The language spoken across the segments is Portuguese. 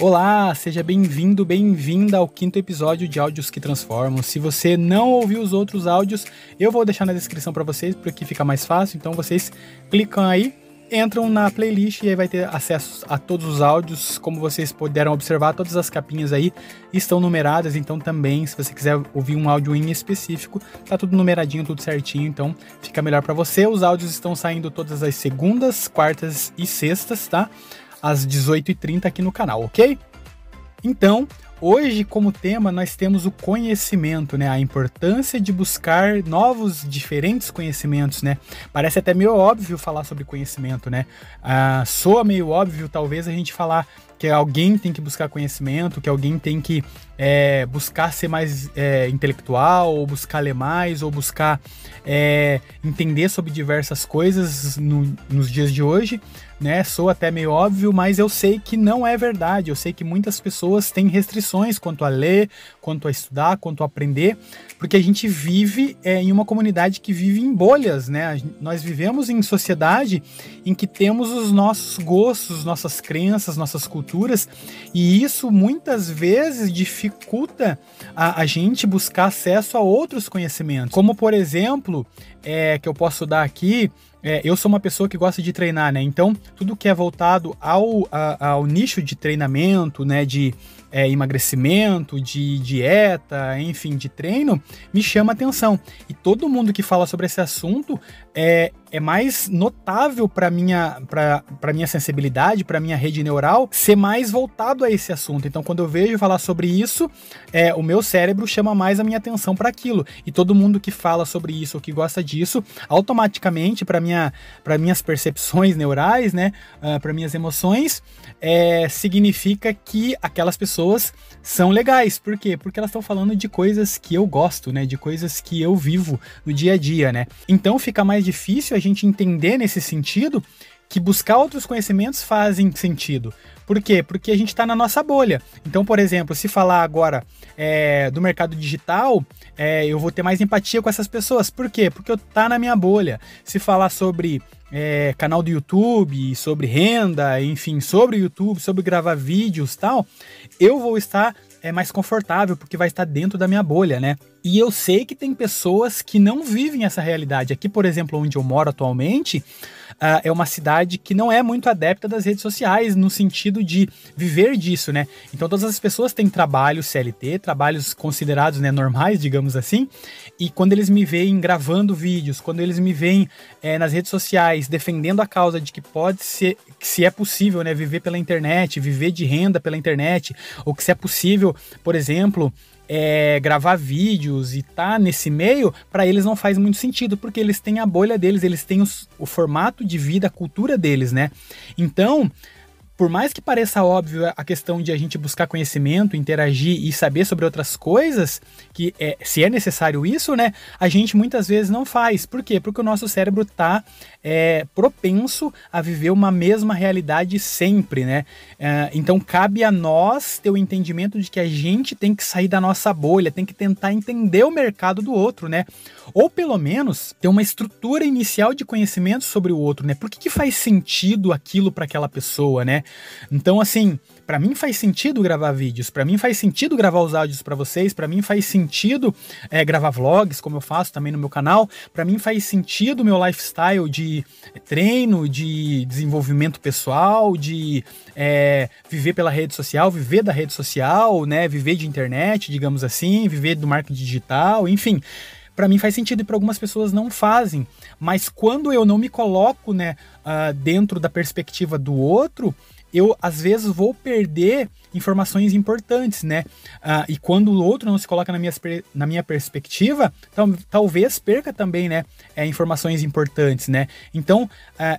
Olá, seja bem-vindo, bem-vinda ao 5º episódio de Áudios que Transformam. Se você não ouviu os outros áudios, eu vou deixar na descrição para vocês, porque fica mais fácil. Então vocês clicam aí, entram na playlist e aí vai ter acesso a todos os áudios. Como vocês puderam observar, todas as capinhas aí estão numeradas, então também, se você quiser ouvir um áudio em específico, tá tudo numeradinho, tudo certinho, então fica melhor para você. Os áudios estão saindo todas as segundas, quartas e sextas, tá? Às 18h30 aqui no canal, ok? Então, hoje como tema nós temos o conhecimento, né? A importância de buscar novos, diferentes conhecimentos, né? Parece até meio óbvio falar sobre conhecimento, né? Soa meio óbvio talvez a gente falar que alguém tem que buscar conhecimento, que alguém tem que buscar ser mais intelectual, ou buscar ler mais, ou buscar entender sobre diversas coisas nos dias de hoje, né? Soa até meio óbvio, mas eu sei que não é verdade. Eu sei que muitas pessoas têm restrições quanto a ler, quanto a estudar, quanto a aprender, porque a gente vive em uma comunidade que vive em bolhas, né? Nós vivemos em sociedade em que temos os nossos gostos, nossas crenças, nossas culturas, e isso muitas vezes dificulta a gente buscar acesso a outros conhecimentos, como por exemplo, que eu posso dar aqui. Eu sou uma pessoa que gosta de treinar, né? Então, tudo que é voltado ao nicho de treinamento, né? De emagrecimento, de dieta, enfim, de treino, me chama atenção. E todo mundo que fala sobre esse assunto é mais notável para minha sensibilidade, para minha rede neural, ser mais voltado a esse assunto. Então, quando eu vejo falar sobre isso, o meu cérebro chama mais a minha atenção para aquilo. E todo mundo que fala sobre isso ou que gosta disso, automaticamente, para minhas percepções neurais, né, para minhas emoções, significa que aquelas pessoas são legais. Por quê? Porque elas estão falando de coisas que eu gosto, né, de coisas que eu vivo no dia a dia, né. Então fica mais difícil a gente entender nesse sentido que buscar outros conhecimentos fazem sentido. Por quê? Porque a gente está na nossa bolha. Então, por exemplo, se falar agora do mercado digital, eu vou ter mais empatia com essas pessoas. Por quê? Porque eu tá na minha bolha. Se falar sobre canal do YouTube, sobre renda, enfim, sobre o YouTube, sobre gravar vídeos e tal, eu vou estar mais confortável, porque vai estar dentro da minha bolha, né? E eu sei que tem pessoas que não vivem essa realidade. Aqui, por exemplo, onde eu moro atualmente, é uma cidade que não é muito adepta das redes sociais, no sentido de viver disso, né? Então todas as pessoas têm trabalho CLT, trabalhos considerados, né, normais, digamos assim, e quando eles me veem gravando vídeos, quando eles me veem nas redes sociais defendendo a causa de que pode ser, que se é possível, né, viver pela internet, viver de renda pela internet, ou que se é possível, por exemplo, gravar vídeos e tá nesse meio, para eles não faz muito sentido, porque eles têm a bolha deles, eles têm o formato de vida, a cultura deles, né? Então, por mais que pareça óbvio a questão de a gente buscar conhecimento, interagir e saber sobre outras coisas, que se é necessário isso, né, a gente muitas vezes não faz. Por quê? Porque o nosso cérebro está propenso a viver uma mesma realidade sempre, né? Então cabe a nós ter o entendimento de que a gente tem que sair da nossa bolha, tem que tentar entender o mercado do outro, né? Ou pelo menos ter uma estrutura inicial de conhecimento sobre o outro, né? Por que faz sentido aquilo para aquela pessoa, né? Então, assim, para mim faz sentido gravar vídeos, para mim faz sentido gravar os áudios para vocês, para mim faz sentido gravar vlogs, como eu faço também no meu canal, para mim faz sentido o meu lifestyle de treino, de desenvolvimento pessoal, de viver pela rede social, viver da rede social, né? Viver de internet, digamos assim, viver do marketing digital, enfim. Para mim faz sentido e para algumas pessoas não fazem, mas quando eu não me coloco, né, dentro da perspectiva do outro, eu às vezes vou perder informações importantes, né? E quando o outro não se coloca na minha perspectiva, talvez perca também, né, informações importantes, né? Então,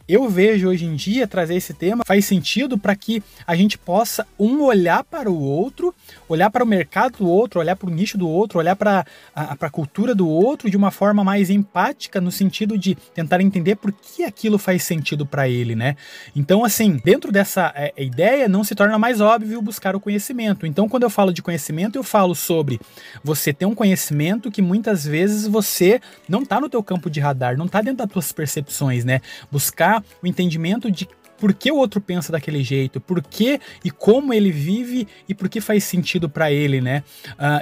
eu vejo hoje em dia trazer esse tema faz sentido para que a gente possa olhar para o outro, olhar para o mercado do outro, olhar para o nicho do outro, olhar para a cultura do outro de uma forma mais empática, no sentido de tentar entender por que aquilo faz sentido para ele, né? Então, assim, dentro dessa ideia, não se torna mais óbvio buscar o conhecimento. Então, quando eu falo de conhecimento, eu falo sobre você ter um conhecimento que muitas vezes você não está no teu campo de radar, não está dentro das tuas percepções, né? Buscar o entendimento de por que o outro pensa daquele jeito, por que e como ele vive e por que faz sentido para ele, né?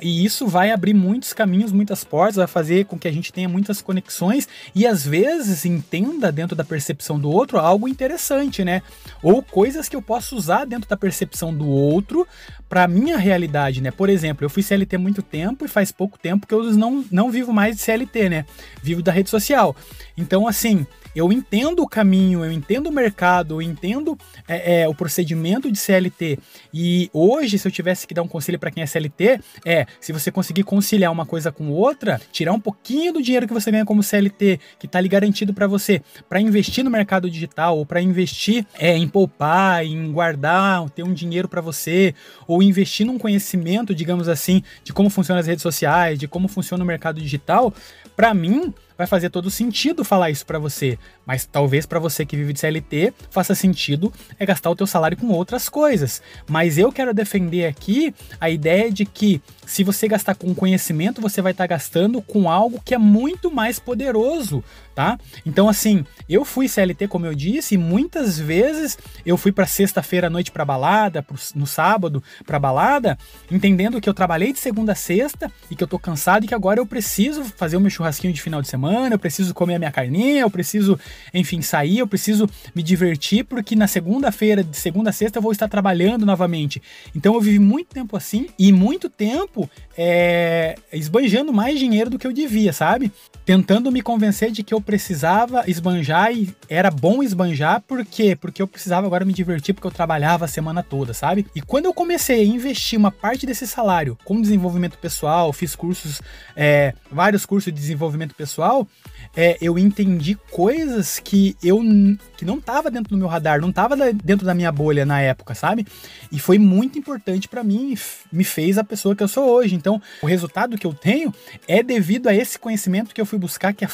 E isso vai abrir muitos caminhos, muitas portas, vai fazer com que a gente tenha muitas conexões e às vezes entenda dentro da percepção do outro algo interessante, né? Ou coisas que eu posso usar dentro da percepção do outro para minha realidade, né? Por exemplo, eu fui CLT há muito tempo e faz pouco tempo que eu não vivo mais de CLT, né? Vivo da rede social. Então, assim, eu entendo o caminho, eu entendo o mercado, eu entendo o procedimento de CLT. E hoje, se eu tivesse que dar um conselho para quem é CLT, se você conseguir conciliar uma coisa com outra, tirar um pouquinho do dinheiro que você ganha como CLT, que está ali garantido para você, para investir no mercado digital, ou para investir em poupar, em guardar, ter um dinheiro para você, ou investir num conhecimento, digamos assim, de como funcionam as redes sociais, de como funciona o mercado digital, para mim, vai fazer todo sentido falar isso para você, mas talvez para você que vive de CLT faça sentido gastar o teu salário com outras coisas. Mas eu quero defender aqui a ideia de que se você gastar com conhecimento, você vai estar gastando com algo que é muito mais poderoso, tá? Então assim, eu fui CLT, como eu disse, e muitas vezes eu fui para sexta-feira à noite para balada, no sábado para balada, entendendo que eu trabalhei de segunda a sexta e que eu tô cansado e que agora eu preciso fazer o meu churrasquinho de final de semana, eu preciso comer a minha carninha, eu preciso, enfim, sair, eu preciso me divertir, porque na segunda-feira, de segunda a sexta, eu vou estar trabalhando novamente. Então eu vivi muito tempo assim, e muito tempo esbanjando mais dinheiro do que eu devia, sabe? Tentando me convencer de que eu precisava esbanjar e era bom esbanjar, por quê? Porque eu precisava agora me divertir, porque eu trabalhava a semana toda, sabe? E quando eu comecei a investir uma parte desse salário com desenvolvimento pessoal, fiz cursos, vários cursos de desenvolvimento pessoal, eu entendi coisas que não estava dentro do meu radar, não estava dentro da minha bolha na época, sabe? E foi muito importante para mim, me fez a pessoa que eu sou hoje. Então, o resultado que eu tenho é devido a esse conhecimento que eu fui buscar, que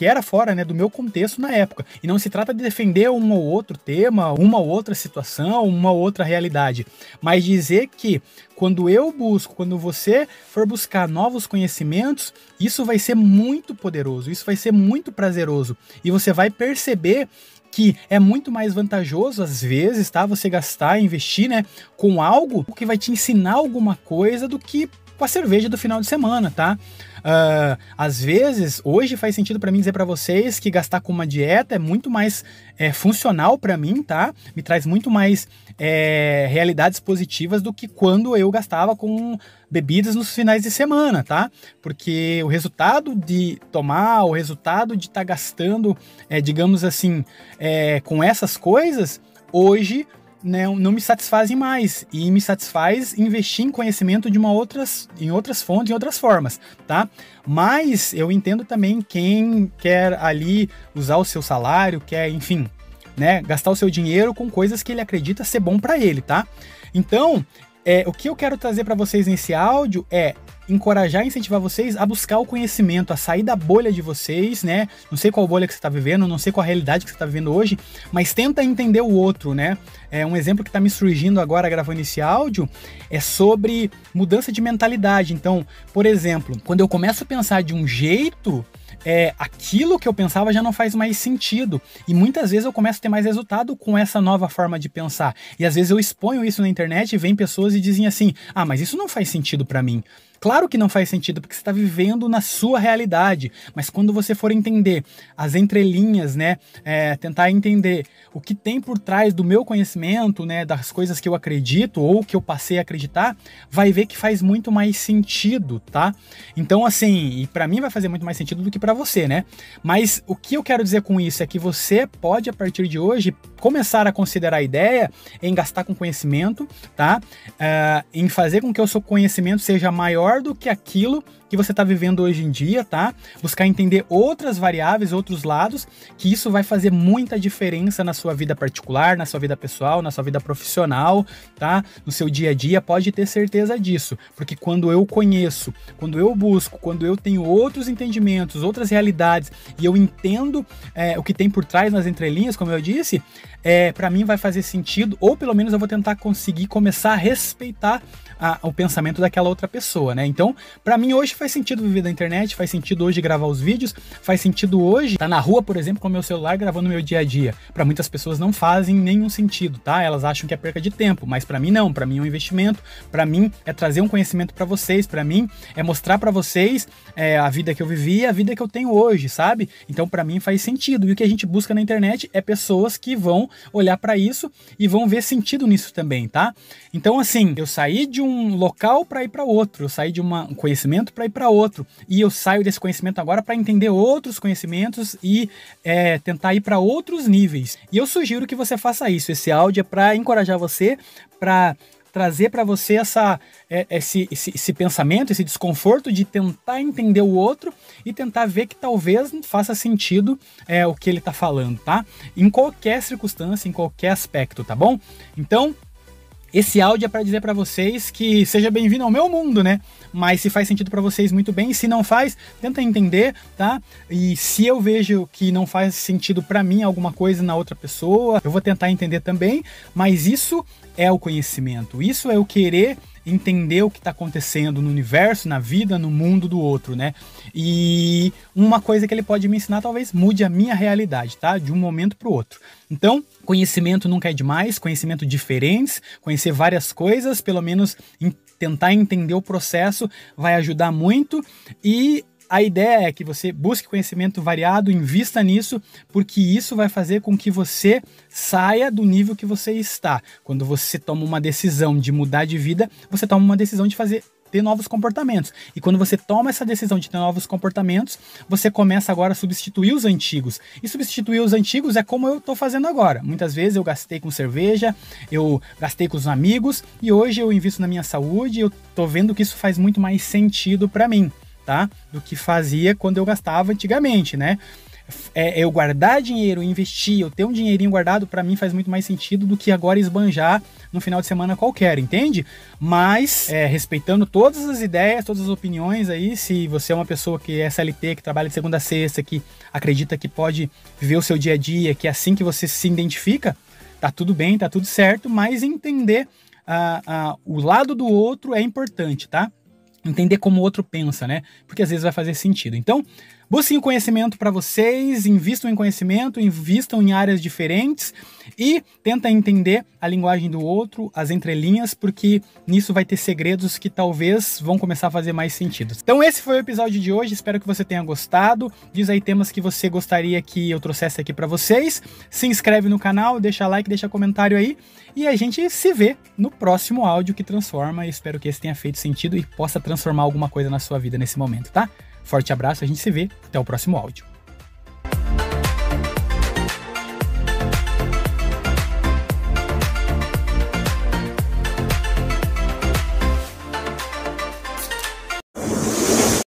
era fora, né, do meu contexto na época. E não se trata de defender um ou outro tema, uma ou outra situação, uma ou outra realidade, mas dizer que quando você for buscar novos conhecimentos, isso vai ser muito poderoso, isso vai ser muito prazeroso, e você vai perceber que é muito mais vantajoso, às vezes, tá, você gastar, investir, né, com algo que vai te ensinar alguma coisa do que com a cerveja do final de semana, tá? Às vezes, hoje faz sentido para mim dizer para vocês que gastar com uma dieta é muito mais funcional para mim, tá? Me traz muito mais realidades positivas do que quando eu gastava com bebidas nos finais de semana, tá? Porque o resultado de tomar, o resultado de estar gastando, digamos assim, com essas coisas, hoje não me satisfazem mais, e me satisfaz investir em conhecimento em outras fontes, em outras formas, tá? Mas eu entendo também quem quer ali usar o seu salário, quer, enfim, né, gastar o seu dinheiro com coisas que ele acredita ser bom para ele, tá? Então, o que eu quero trazer para vocês nesse áudio é encorajar e incentivar vocês a buscar o conhecimento, a sair da bolha de vocês, né? Não sei qual bolha que você está vivendo, não sei qual a realidade que você está vivendo hoje, mas tenta entender o outro, né? Um exemplo que está me surgindo agora gravando esse áudio é sobre mudança de mentalidade. Então, por exemplo, quando eu começo a pensar de um jeito, aquilo que eu pensava já não faz mais sentido. E muitas vezes eu começo a ter mais resultado com essa nova forma de pensar. E às vezes eu exponho isso na internet e vem pessoas e dizem assim: ah, mas isso não faz sentido para mim. Claro que não faz sentido, porque você está vivendo na sua realidade, mas quando você for entender as entrelinhas, né, tentar entender o que tem por trás do meu conhecimento, né, das coisas que eu acredito ou que eu passei a acreditar, vai ver que faz muito mais sentido, tá? Então, assim, e para mim vai fazer muito mais sentido do que para você, né? Mas o que eu quero dizer com isso é que você pode, a partir de hoje, começar a considerar a ideia em gastar com conhecimento, tá? Em fazer com que o seu conhecimento seja maior do que aquilo que você está vivendo hoje em dia, tá? Buscar entender outras variáveis, outros lados, que isso vai fazer muita diferença na sua vida particular, na sua vida pessoal, na sua vida profissional, tá? No seu dia a dia, pode ter certeza disso, porque quando eu conheço, quando eu busco, quando eu tenho outros entendimentos, outras realidades, e eu entendo o que tem por trás nas entrelinhas, como eu disse, para mim vai fazer sentido, ou pelo menos eu vou tentar conseguir começar a respeitar o pensamento daquela outra pessoa, né? Então, pra mim hoje faz sentido viver da internet, faz sentido hoje gravar os vídeos, faz sentido hoje estar na rua, por exemplo, com o meu celular gravando o meu dia a dia. Pra muitas pessoas não fazem nenhum sentido, tá? Elas acham que é perca de tempo, mas pra mim não, pra mim é um investimento, pra mim é trazer um conhecimento pra vocês, pra mim é mostrar pra vocês a vida que eu vivi e a vida que eu tenho hoje, sabe? Então pra mim faz sentido. E o que a gente busca na internet é pessoas que vão olhar pra isso e vão ver sentido nisso também, tá? Então assim, eu saí de um local para ir para outro, eu saí de um conhecimento para ir para outro, e eu saio desse conhecimento agora para entender outros conhecimentos e tentar ir para outros níveis. E eu sugiro que você faça isso. Esse áudio é para encorajar você, para trazer para você esse pensamento, esse desconforto de tentar entender o outro e tentar ver que talvez faça sentido o que ele tá falando, tá? Em qualquer circunstância, em qualquer aspecto, tá bom? Então, esse áudio é para dizer para vocês que seja bem-vindo ao meu mundo, né? Mas se faz sentido para vocês, muito bem. E se não faz, tenta entender, tá? E se eu vejo que não faz sentido para mim alguma coisa na outra pessoa, eu vou tentar entender também. Mas isso é o conhecimento. Isso é o querer entender o que está acontecendo no universo, na vida, no mundo do outro, né? E uma coisa que ele pode me ensinar talvez mude a minha realidade, tá? De um momento para o outro. Então, conhecimento nunca é demais, conhecimento diferentes, conhecer várias coisas, pelo menos tentar entender o processo vai ajudar muito. E a ideia é que você busque conhecimento variado, invista nisso, porque isso vai fazer com que você saia do nível que você está. Quando você toma uma decisão de mudar de vida, você toma uma decisão de ter novos comportamentos. E quando você toma essa decisão de ter novos comportamentos, você começa agora a substituir os antigos. E substituir os antigos é como eu estou fazendo agora. Muitas vezes eu gastei com cerveja, eu gastei com os amigos, e hoje eu invisto na minha saúde, eu estou vendo que isso faz muito mais sentido para mim, tá? Do que fazia quando eu gastava antigamente, né? Eu guardar dinheiro, investir, eu ter um dinheirinho guardado, para mim faz muito mais sentido do que agora esbanjar no final de semana qualquer, entende? Mas, respeitando todas as ideias, todas as opiniões aí, se você é uma pessoa que é SLT, que trabalha de segunda a sexta, que acredita que pode viver o seu dia a dia, que é assim que você se identifica, tá tudo bem, tá tudo certo, mas entender o lado do outro é importante, tá? Entender como o outro pensa, né? Porque às vezes vai fazer sentido. Então, busquem o conhecimento para vocês, invistam em conhecimento, invistam em áreas diferentes e tentem entender a linguagem do outro, as entrelinhas, porque nisso vai ter segredos que talvez vão começar a fazer mais sentido. Então esse foi o episódio de hoje, espero que você tenha gostado. Diz aí temas que você gostaria que eu trouxesse aqui para vocês. Se inscreve no canal, deixa like, deixa comentário aí e a gente se vê no próximo áudio que transforma. Eu espero que esse tenha feito sentido e possa transformar alguma coisa na sua vida nesse momento, tá? Forte abraço, a gente se vê. Até o próximo áudio.